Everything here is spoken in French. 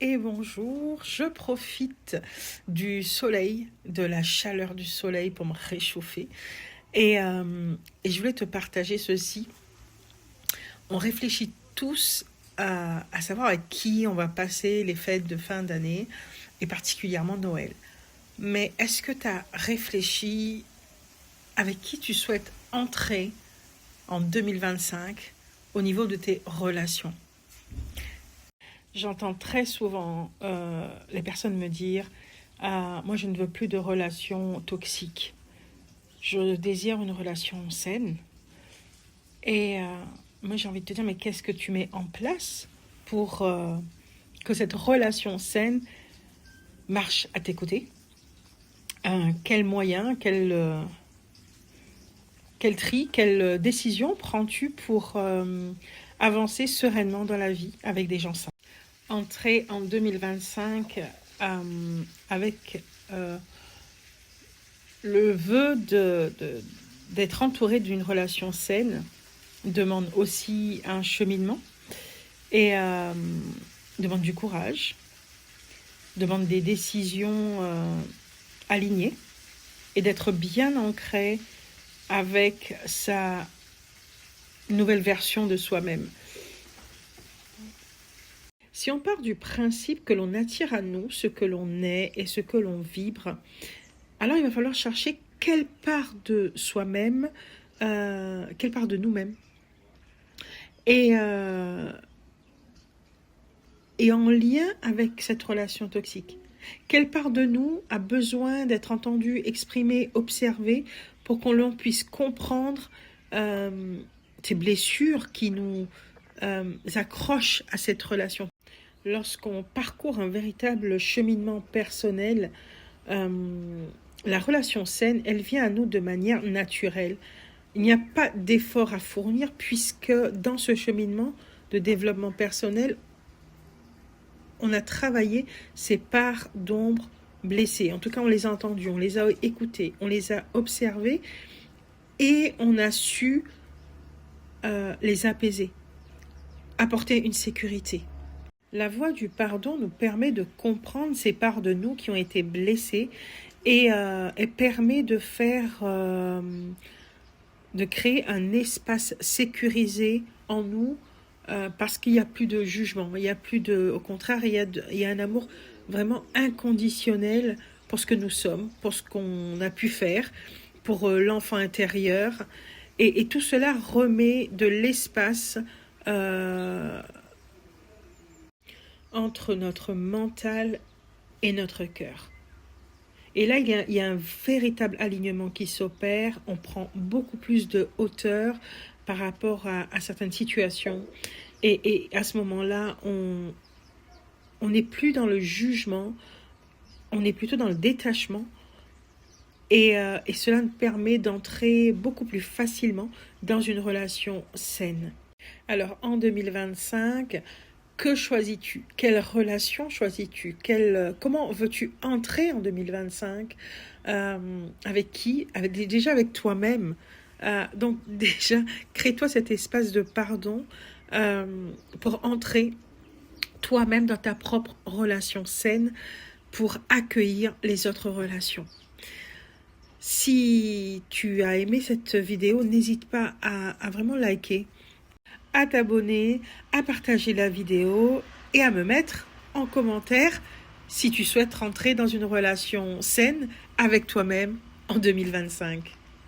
Et bonjour, je profite du soleil, de la chaleur du soleil pour me réchauffer. Et je voulais te partager ceci. On réfléchit tous à savoir avec qui on va passer les fêtes de fin d'année, et particulièrement Noël. Mais est-ce que tu as réfléchi avec qui tu souhaites entrer en 2025 au niveau de tes relations? J'entends très souvent les personnes me dire moi je ne veux plus de relations toxiques. Je désire une relation saine. Et moi j'ai envie de te dire, mais qu'est-ce que tu mets en place pour que cette relation saine marche à tes côtés? Quels moyens, quel tri, quelle décision prends-tu pour avancer sereinement dans la vie avec des gens sains? Entrer en 2025 avec le vœu d'être entouré d'une relation saine demande aussi un cheminement et demande du courage, demande des décisions alignées et d'être bien ancré avec sa nouvelle version de soi-même. Si on part du principe que l'on attire à nous ce que l'on est et ce que l'on vibre, alors il va falloir chercher quelle part de soi-même, quelle part de nous-mêmes. Et en lien avec cette relation toxique. Quelle part de nous a besoin d'être entendue, exprimée, observée pour qu'on puisse comprendre ces blessures qui nous accrochent à cette relation. Lorsqu'on parcourt un véritable cheminement personnel, la relation saine, elle vient à nous de manière naturelle. Il n'y a pas d'effort à fournir puisque dans ce cheminement de développement personnel, on a travaillé ces parts d'ombre blessées. En tout cas, on les a entendues, on les a écoutées, on les a observées et on a su les apaiser, apporter une sécurité. La voie du pardon nous permet de comprendre ces parts de nous qui ont été blessées et permet de créer un espace sécurisé en nous parce qu'il n'y a plus de jugement, il y a plus de, au contraire, il y a un amour vraiment inconditionnel pour ce que nous sommes, pour ce qu'on a pu faire, pour l'enfant intérieur, et tout cela remet de l'espace entre notre mental et notre cœur. Et là, il y a un véritable alignement qui s'opère. On prend beaucoup plus de hauteur par rapport à certaines situations. Et à ce moment-là, on n'est plus dans le jugement, on est plutôt dans le détachement. Et cela nous permet d'entrer beaucoup plus facilement dans une relation saine. Alors, en 2025... que choisis-tu? Quelle relation choisis-tu? Comment veux-tu entrer en 2025? Avec qui? Déjà avec toi-même. Donc déjà, crée-toi cet espace de pardon pour entrer toi-même dans ta propre relation saine pour accueillir les autres relations. Si tu as aimé cette vidéo, n'hésite pas à vraiment liker, à t'abonner, à partager la vidéo et à me mettre en commentaire si tu souhaites rentrer dans une relation saine avec toi-même en 2025.